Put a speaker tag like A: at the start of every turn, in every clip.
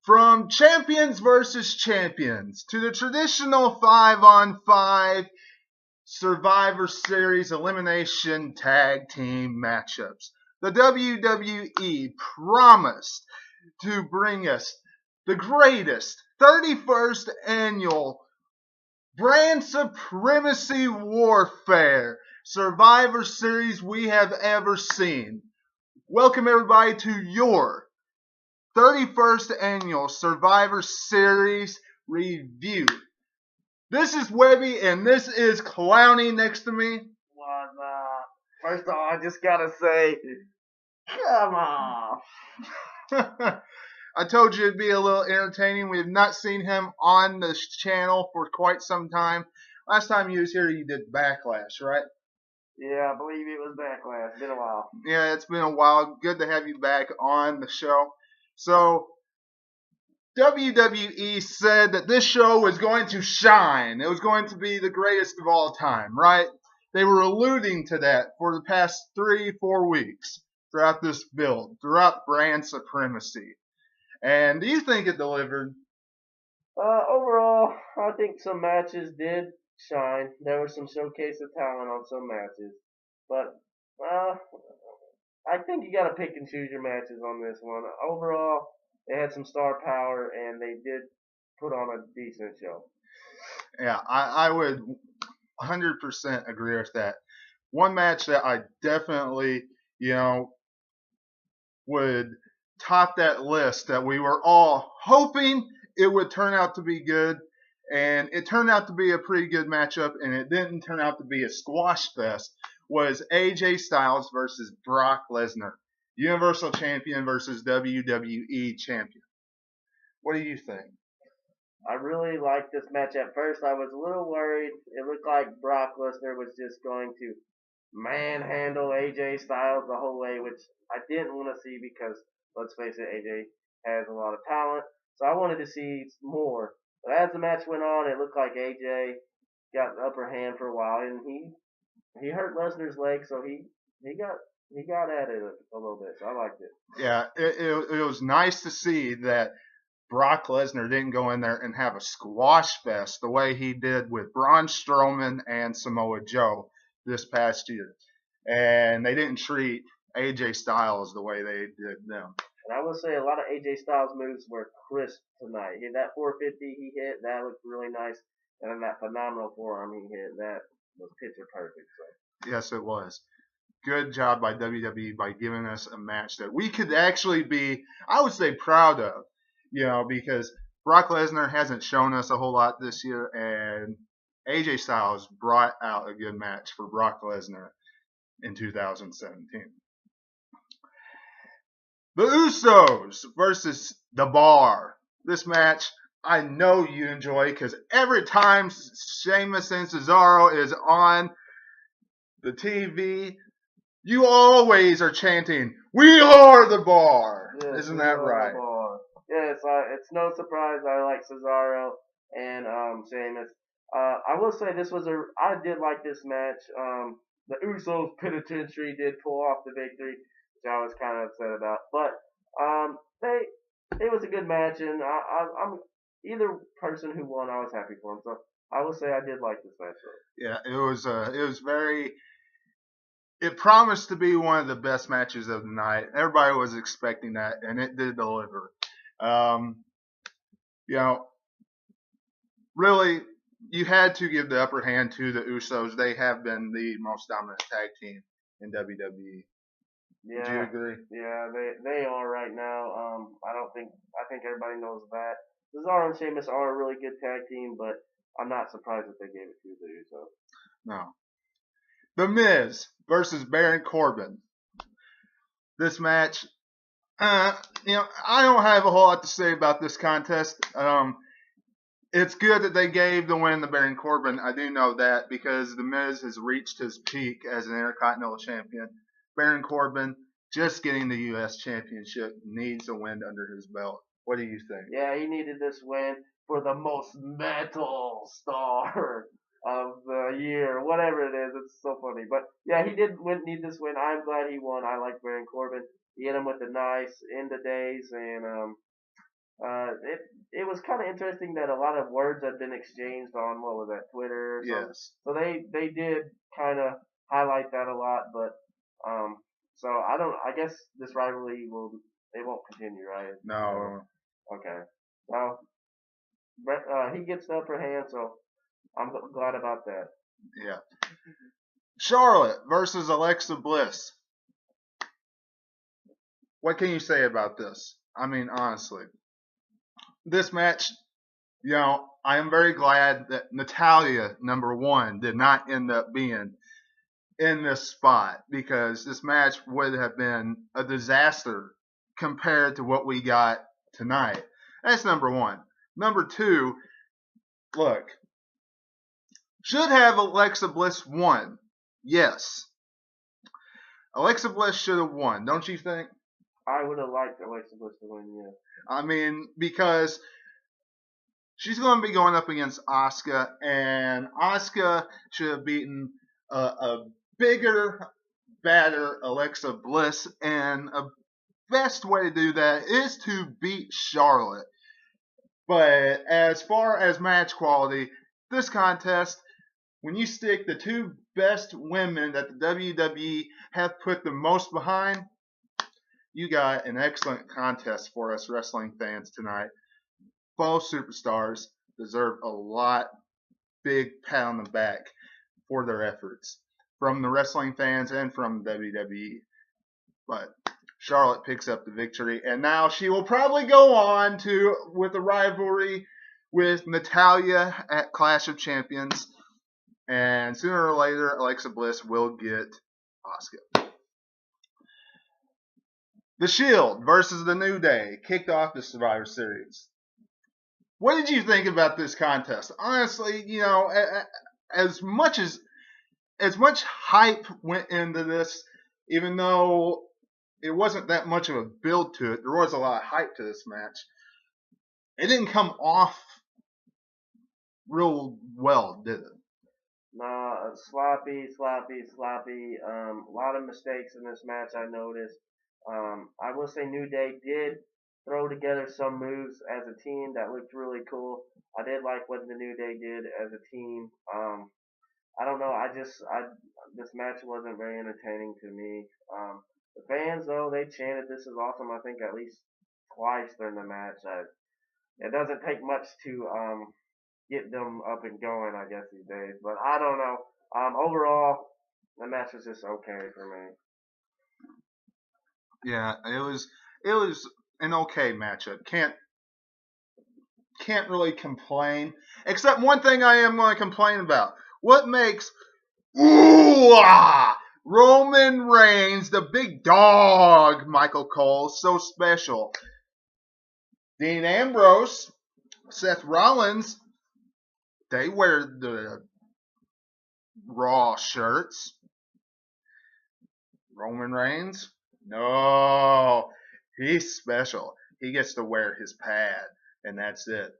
A: From champions versus champions to the traditional 5-on-5 Survivor Series elimination tag team matchups, the WWE promised to bring us the greatest 31st annual brand supremacy warfare Survivor Series we have ever seen. Welcome everybody to your 31st annual Survivor Series review. This is Webby and this is Clownie next to me.
B: What's up? First of all, I just gotta say, come on.
A: I told you it'd be a little entertaining. We have not seen him on this channel for quite some time. Last time he was here, you did Backlash, right?
B: Yeah, I believe it was Backlash. It's been a while.
A: Yeah, it's been a while. Good to have you back on the show. So, WWE said that this show was going to shine. It was going to be the greatest of all time, right? They were alluding to that for the past 3-4 weeks throughout this build, throughout brand supremacy. And do you think it delivered?
B: Overall, I think some matches did shine. There was some showcase of talent on some matches. But, I think you gotta pick and choose your matches on this one. Overall, they had some star power and they did put on a decent show.
A: Yeah, I would 100% agree with that. One match that I definitely, would top that list that we were all hoping it would turn out to be good, and it turned out to be a pretty good matchup, and it didn't turn out to be a squash fest, was AJ Styles versus Brock Lesnar, Universal Champion versus WWE Champion. What do you think?
B: I really liked this match at first. I was a little worried. It looked like Brock Lesnar was just going to manhandle AJ Styles the whole way, which I didn't want to see because, let's face it, AJ has a lot of talent. So I wanted to see more. But as the match went on, it looked like AJ got the upper hand for a while, and he hurt Lesnar's leg, so he got at it a little bit. So I liked it.
A: Yeah, it was nice to see that Brock Lesnar didn't go in there and have a squash fest the way he did with Braun Strowman and Samoa Joe this past year. And they didn't treat AJ Styles the way they did them.
B: And I will say a lot of AJ Styles moves were crisp tonight. That 450 he hit, that looked really nice. And then that phenomenal forearm he hit, that was picture perfect. So.
A: Yes, it was. Good job by WWE by giving us a match that we could actually be, I would say, proud of. Because Brock Lesnar hasn't shown us a whole lot this year, and AJ Styles brought out a good match for Brock Lesnar in 2017. The Usos versus The Bar. This match I know you enjoy because every time Sheamus and Cesaro is on the TV, you always are chanting, "We are The Bar."
B: Yes,
A: isn't that right?
B: Yes, it's no surprise I like Cesaro and Sheamus. I will say I did like this match. The Usos Penitentiary did pull off the victory, which I was kind of upset about. But it was a good match, and I'm either person who won, I was happy for him. So I will say I did like this match.
A: Yeah, it was very. It promised to be one of the best matches of the night. Everybody was expecting that, and it did deliver. Really, you had to give the upper hand to the Usos. They have been the most dominant tag team in WWE.
B: Yeah,
A: do you agree?
B: Yeah, they are right now. I think everybody knows that. Cesaro and Sheamus are a really good tag team, but I'm not surprised that they gave it to the Usos.
A: No. The Miz versus Baron Corbin. This match, I don't have a whole lot to say about this contest. It's good that they gave the win to Baron Corbin. I do know that because The Miz has reached his peak as an Intercontinental Champion. Baron Corbin, just getting the U.S. Championship, needs a win under his belt. What do you think?
B: Yeah, he needed this win for the most metal star of the year, whatever it is. It's so funny. But yeah, he did need this win. I'm glad he won. I like Baron Corbin. He hit him with a nice end of days, and It was kind of interesting that a lot of words had been exchanged on what was that, Twitter or something.
A: Yes.
B: So they did kind of highlight that a lot, but so I guess this rivalry it won't continue, right?
A: No.
B: Okay. Well, he gets the upper hand, so I'm glad about that.
A: Yeah. Charlotte versus Alexa Bliss. What can you say about this? I mean, honestly, this match, I am very glad that Natalia, number one, did not end up being in this spot because this match would have been a disaster compared to what we got tonight. That's number one. Number two, look, should have Alexa Bliss won. Yes. Alexa Bliss should have won, don't you think?
B: I would have liked Alexa Bliss to win, yeah.
A: I mean, because she's going to be going up against Asuka, and Asuka should have beaten a bigger, badder Alexa Bliss, and a best way to do that is to beat Charlotte. But as far as match quality, this contest, when you stick the two best women that the WWE have put the most behind, you got an excellent contest for us wrestling fans tonight. Both superstars deserve a lot big pat on the back for their efforts from the wrestling fans and from WWE. But Charlotte picks up the victory, and now she will probably go on with a rivalry with Natalia at Clash of Champions. And sooner or later, Alexa Bliss will get Asuka. The Shield versus the New Day kicked off the Survivor Series. What did you think about this contest? Honestly, as much hype went into this, even though it wasn't that much of a build to it, there was a lot of hype to this match. It didn't come off real well, did it?
B: No, sloppy. A lot of mistakes in this match I noticed. I will say New Day did throw together some moves as a team that looked really cool. I did like what the New Day did as a team. I don't know. This match wasn't very entertaining to me. The fans though, they chanted "This is awesome." I think at least twice during the match. It doesn't take much to get them up and going, I guess, these days. But I don't know. Overall, the match was just okay for me.
A: Yeah, it was an okay matchup. Can't really complain. Except one thing I am going to complain about. What makes Roman Reigns, the big dog, Michael Cole, so special? Dean Ambrose, Seth Rollins, they wear the Raw shirts. Roman Reigns, no, he's special. He gets to wear his pad, and that's it.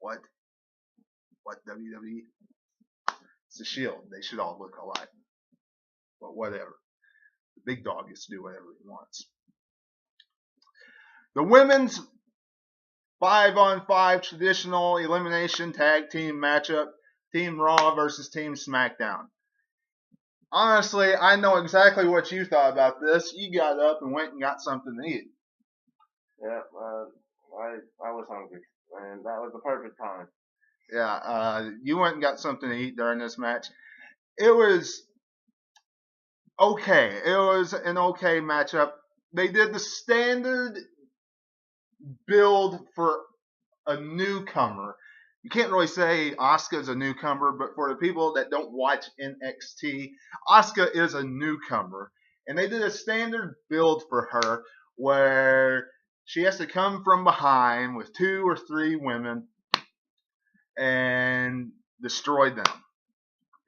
A: What WWE? It's the Shield. They should all look alike. But whatever. The big dog gets to do whatever he wants. The women's 5-on-5 traditional elimination tag team matchup. Team Raw versus Team SmackDown. Honestly, I know exactly what you thought about this. You got up and went and got something to eat.
B: Yeah, I was hungry, and that was the perfect time.
A: Yeah, you went and got something to eat during this match. It was okay. It was an okay matchup. They did the standard build for a newcomer. You can't really say Asuka's a newcomer, but for the people that don't watch NXT, Asuka is a newcomer. And they did a standard build for her where she has to come from behind with 2 or 3 women and destroy them.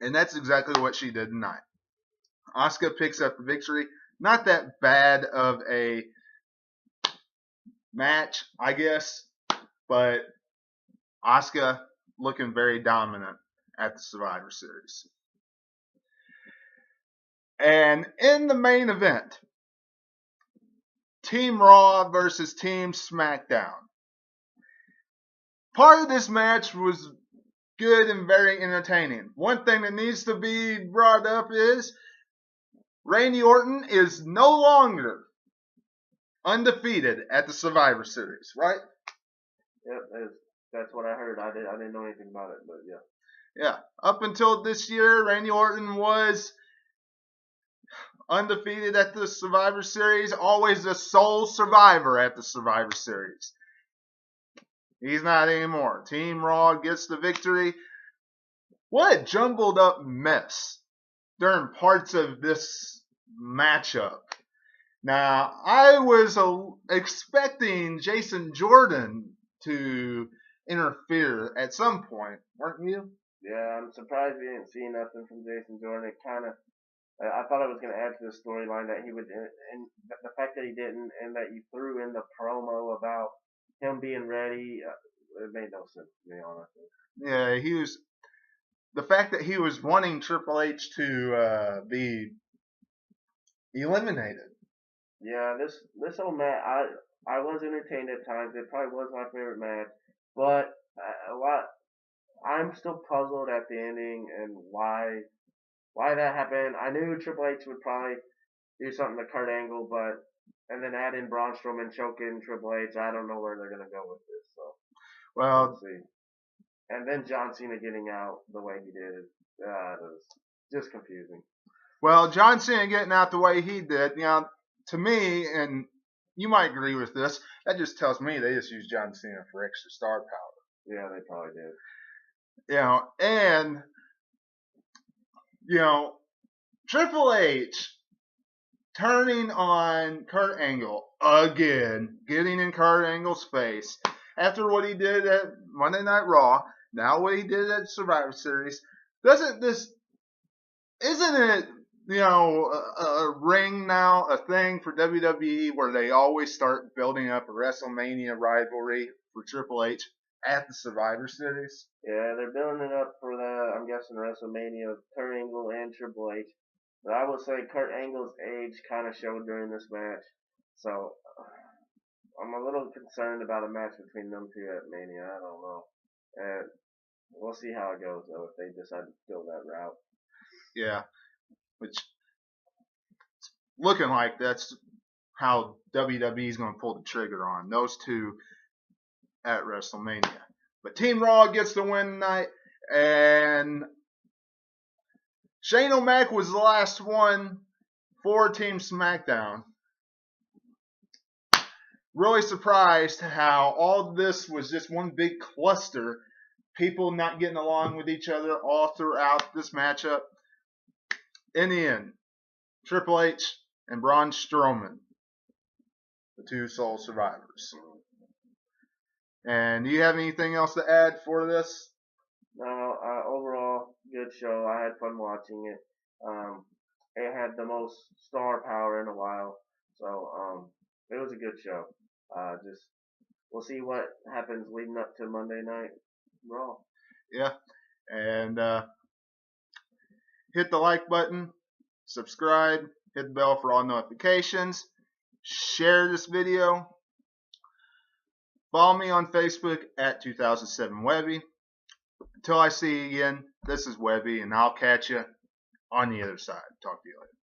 A: And that's exactly what she did tonight. Asuka picks up the victory. Not that bad of a match, I guess, but Asuka looking very dominant at the Survivor Series. And in the main event, Team Raw versus Team SmackDown. Part of this match was good and very entertaining. One thing that needs to be brought up is Randy Orton is no longer undefeated at the Survivor Series, right?
B: Yep, that's what I heard. I didn't know anything about it, but yeah.
A: Yeah. Up until this year, Randy Orton was undefeated at the Survivor Series, always the sole survivor at the Survivor Series. He's not anymore. Team Raw gets the victory. What a jumbled up mess during parts of this matchup. Now, I was expecting Jason Jordan to interfere at some point, weren't you?
B: Yeah, I'm surprised we didn't see nothing from Jason Jordan. It kind of, I thought it was going to add to the storyline that he would, and the fact that he didn't, and that you threw in the promo about him being ready, it made no sense to me, honestly.
A: Yeah, he was. The fact that he was wanting Triple H to be eliminated.
B: Yeah, this whole match, I was entertained at times. It probably was my favorite match, but I'm still puzzled at the ending and why that happened. I knew Triple H would probably do something to Kurt Angle, but and then add in Braun Strowman choking Triple H. I don't know where they're gonna go with this. So
A: Well,
B: we'll see. And then John Cena getting out the way he did, it was just confusing.
A: Well, John Cena getting out the way he did, to me, and you might agree with this, that just tells me they just used John Cena for extra star power.
B: Yeah, they probably did.
A: And Triple H turning on Kurt Angle again, getting in Kurt Angle's face after what he did at Monday Night Raw, now what he did at Survivor Series. Isn't it, a ring now, a thing for WWE where they always start building up a WrestleMania rivalry for Triple H at the Survivor Series?
B: Yeah, they're building it up for I'm guessing, WrestleMania with Kurt Angle and Triple H. But I will say Kurt Angle's age kind of showed during this match. So I'm a little concerned about a match between them two at Mania. I don't know. And we'll see how it goes, though, if they decide to go that route.
A: Yeah. Which, looking like that's how WWE is going to pull the trigger on those two at WrestleMania. But Team Raw gets the win tonight, and Shane O'Mac was the last one for Team SmackDown. Really surprised how all this was just one big cluster. People not getting along with each other all throughout this matchup. In the end, Triple H and Braun Strowman, the two sole survivors. And do you have anything else to add for this?
B: No, overall, good show. I had fun watching it. It had the most star power in a while. So, it was a good show. We'll see what happens leading up to Monday Night Raw.
A: Yeah. And hit the like button, subscribe, hit the bell for all notifications, share this video. Follow me on Facebook at 2007Webby. Until I see you again, this is Webby, and I'll catch you on the other side. Talk to you later.